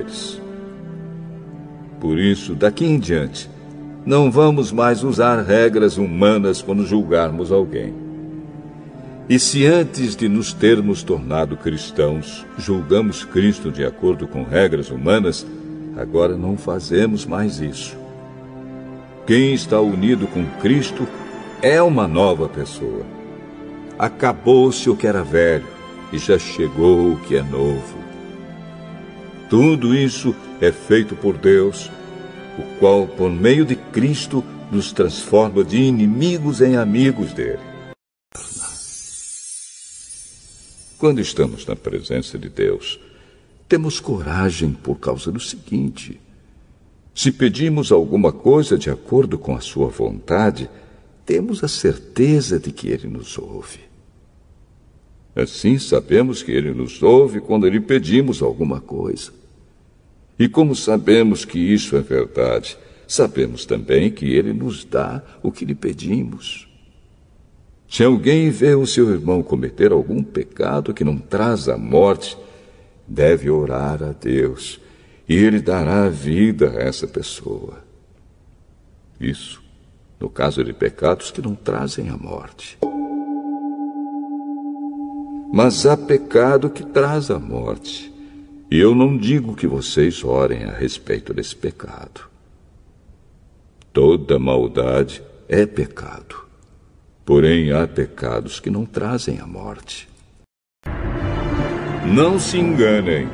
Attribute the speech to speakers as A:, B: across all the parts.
A: deles. Por isso, daqui em diante, não vamos mais usar regras humanas quando julgarmos alguém. E se antes de nos termos tornado cristãos, julgamos Cristo de acordo com regras humanas, agora não fazemos mais isso. Quem está unido com Cristo é uma nova pessoa. Acabou-se o que era velho e já chegou o que é novo. Tudo isso é feito por Deus, o qual, por meio de Cristo, nos transforma de inimigos em amigos dele. Quando estamos na presença de Deus, temos coragem por causa do seguinte: se pedimos alguma coisa de acordo com a sua vontade, temos a certeza de que Ele nos ouve. Assim, sabemos que Ele nos ouve quando lhe pedimos alguma coisa. E como sabemos que isso é verdade, sabemos também que Ele nos dá o que lhe pedimos. Se alguém vê o seu irmão cometer algum pecado que não traz a morte, deve orar a Deus, e Ele dará vida a essa pessoa. Isso, no caso de pecados que não trazem a morte. Mas há pecado que traz a morte, e eu não digo que vocês orem a respeito desse pecado. Toda maldade é pecado. Porém, há pecados que não trazem a morte. Não se enganem,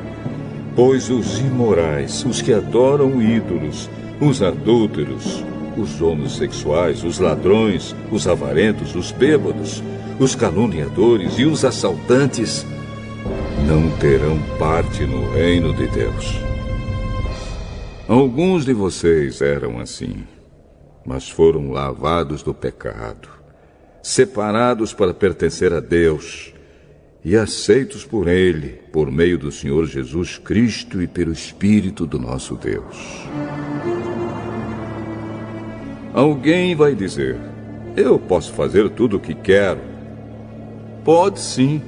A: pois os imorais, os que adoram ídolos, os adúlteros, os homossexuais, os ladrões, os avarentos, os bêbados, os caluniadores e os assaltantes não terão parte no reino de Deus. Alguns de vocês eram assim, mas foram lavados do pecado, separados para pertencer a Deus e aceitos por Ele, por meio do Senhor Jesus Cristo e pelo Espírito do nosso Deus. Alguém vai dizer: eu posso fazer tudo o que quero. Pode sim,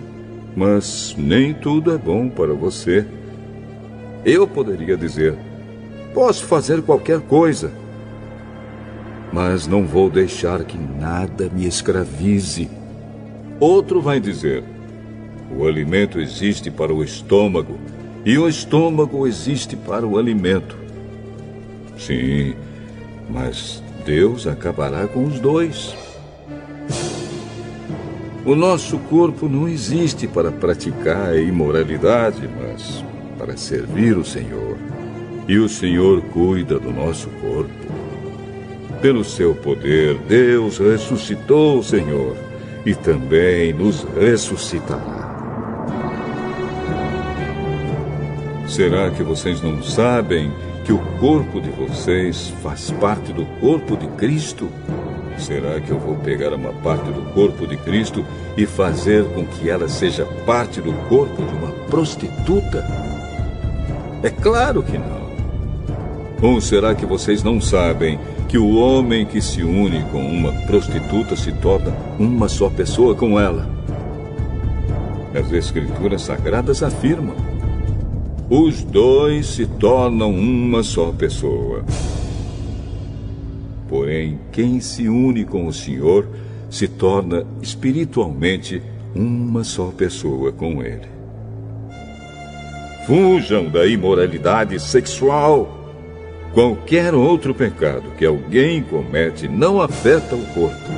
A: mas nem tudo é bom para você. Eu poderia dizer: posso fazer qualquer coisa, mas não vou deixar que nada me escravize. Outro vai dizer: o alimento existe para o estômago, e o estômago existe para o alimento. Sim, mas Deus acabará com os dois. O nosso corpo não existe para praticar a imoralidade, mas para servir o Senhor. E o Senhor cuida do nosso corpo. Pelo seu poder, Deus ressuscitou o Senhor e também nos ressuscitará. Será que vocês não sabem que o corpo de vocês faz parte do corpo de Cristo? Será que eu vou pegar uma parte do corpo de Cristo e fazer com que ela seja parte do corpo de uma prostituta? É claro que não. Ou será que vocês não sabem que o homem que se une com uma prostituta se torna uma só pessoa com ela? As Escrituras Sagradas afirmam: os dois se tornam uma só pessoa. Porém, quem se une com o Senhor se torna espiritualmente uma só pessoa com Ele. Fujam da imoralidade sexual. Qualquer outro pecado que alguém comete não afeta o corpo,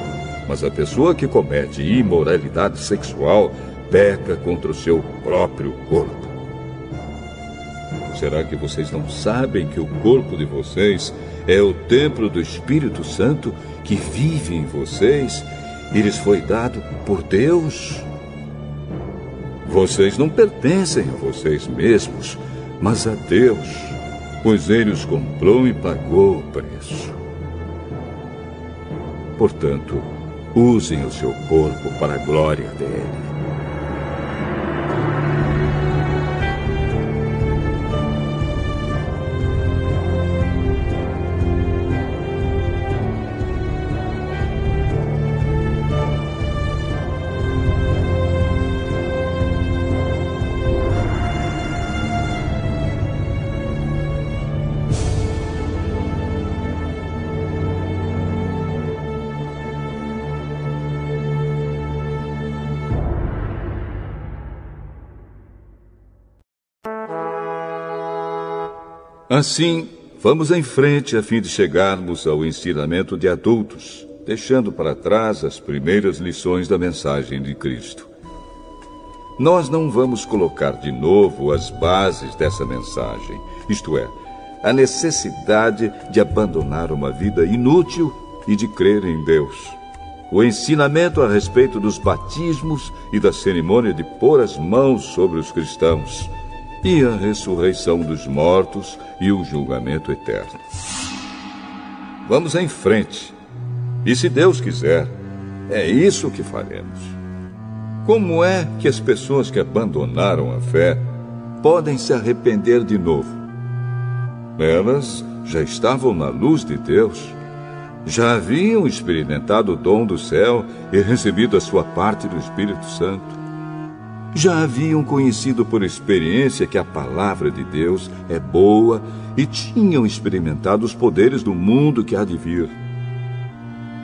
A: mas a pessoa que comete imoralidade sexual peca contra o seu próprio corpo. Será que vocês não sabem que o corpo de vocês é o templo do Espírito Santo que vive em vocês e lhes foi dado por Deus? Vocês não pertencem a vocês mesmos, mas a Deus, pois Ele os comprou e pagou o preço. Portanto, usem o seu corpo para a glória dele. Assim, vamos em frente a fim de chegarmos ao ensinamento de adultos, deixando para trás as primeiras lições da mensagem de Cristo. Nós não vamos colocar de novo as bases dessa mensagem, isto é, a necessidade de abandonar uma vida inútil e de crer em Deus. O ensinamento a respeito dos batismos e da cerimônia de pôr as mãos sobre os cristãos, e a ressurreição dos mortos e o julgamento eterno. Vamos em frente. E se Deus quiser, é isso que faremos. Como é que as pessoas que abandonaram a fé podem se arrepender de novo? Elas já estavam na luz de Deus, já haviam experimentado o dom do céu e recebido a sua parte do Espírito Santo. Já haviam conhecido por experiência que a palavra de Deus é boa e tinham experimentado os poderes do mundo que há de vir.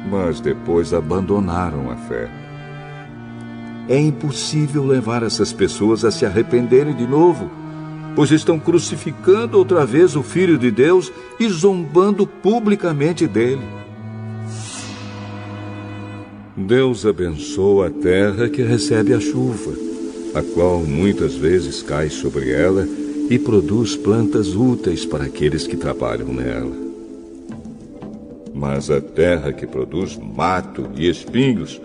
A: Mas depois abandonaram a fé. É impossível levar essas pessoas a se arrependerem de novo, pois estão crucificando outra vez o Filho de Deus e zombando publicamente dele. Deus abençoa a terra que recebe a chuva, a qual muitas vezes cai sobre ela e produz plantas úteis para aqueles que trabalham nela. Mas a terra que produz mato e espinhos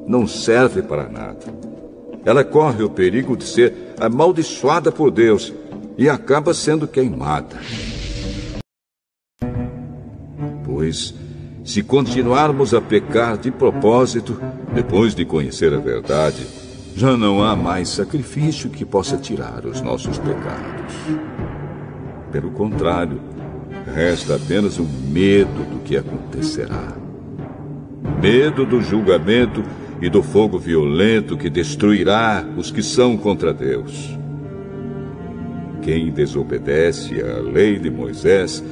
A: não serve para nada. Ela corre o perigo de ser amaldiçoada por Deus e acaba sendo queimada. Pois, se continuarmos a pecar de propósito, depois de conhecer a verdade, já não há mais sacrifício que possa tirar os nossos pecados. Pelo contrário, resta apenas o medo do que acontecerá. Medo do julgamento e do fogo violento que destruirá os que são contra Deus. Quem desobedece à lei de Moisés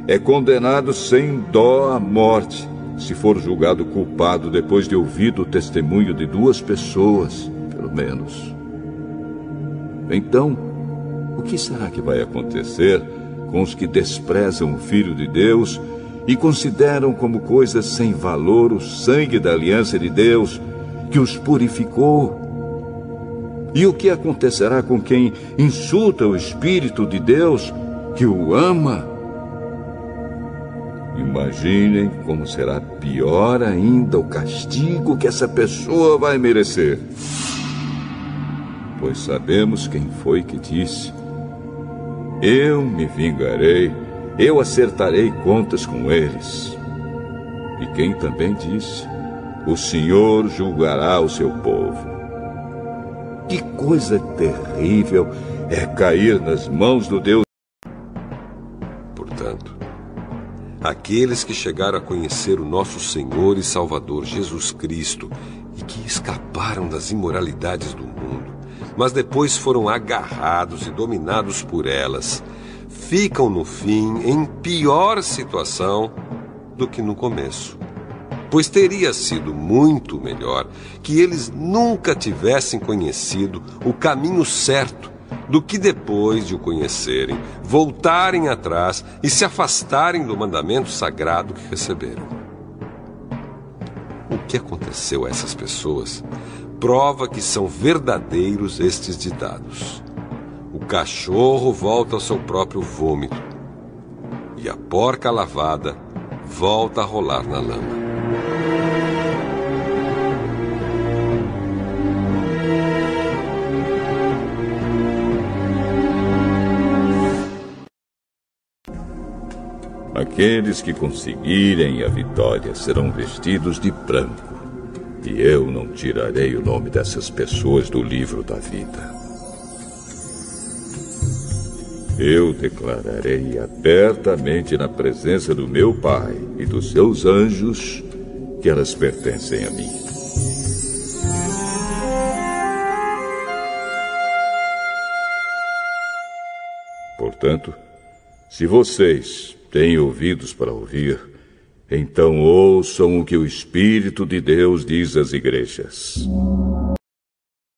A: é condenado sem dó à morte, se for julgado culpado depois de ouvido o testemunho de 2 pessoas, pelo menos. Então, o que será que vai acontecer com os que desprezam o Filho de Deus e consideram como coisa sem valor o sangue da aliança de Deus, que os purificou? E o que acontecerá com quem insulta o Espírito de Deus, que o ama? Imaginem como será pior ainda o castigo que essa pessoa vai merecer. Pois sabemos quem foi que disse: eu me vingarei, eu acertarei contas com eles. E quem também disse: o Senhor julgará o seu povo. Que coisa terrível é cair nas mãos do Deus.
B: Portanto, aqueles que chegaram a conhecer o nosso Senhor e Salvador Jesus Cristo e que escaparam das imoralidades do mundo, mas depois foram agarrados e dominados por elas, ficam no fim em pior situação do que no começo. Pois teria sido muito melhor que eles nunca tivessem conhecido o caminho certo do que depois de o conhecerem, voltarem atrás e se afastarem do mandamento sagrado que receberam. O que aconteceu a essas pessoas prova que são verdadeiros estes ditados. O cachorro volta ao seu próprio vômito e a porca lavada volta a rolar na lama.
A: Aqueles que conseguirem a vitória serão vestidos de branco, e eu não tirarei o nome dessas pessoas do livro da vida. Eu declararei abertamente na presença do meu Pai e dos seus anjos que elas pertencem a mim. Portanto, se vocês têm ouvidos para ouvir, então ouçam o que o Espírito de Deus diz às igrejas.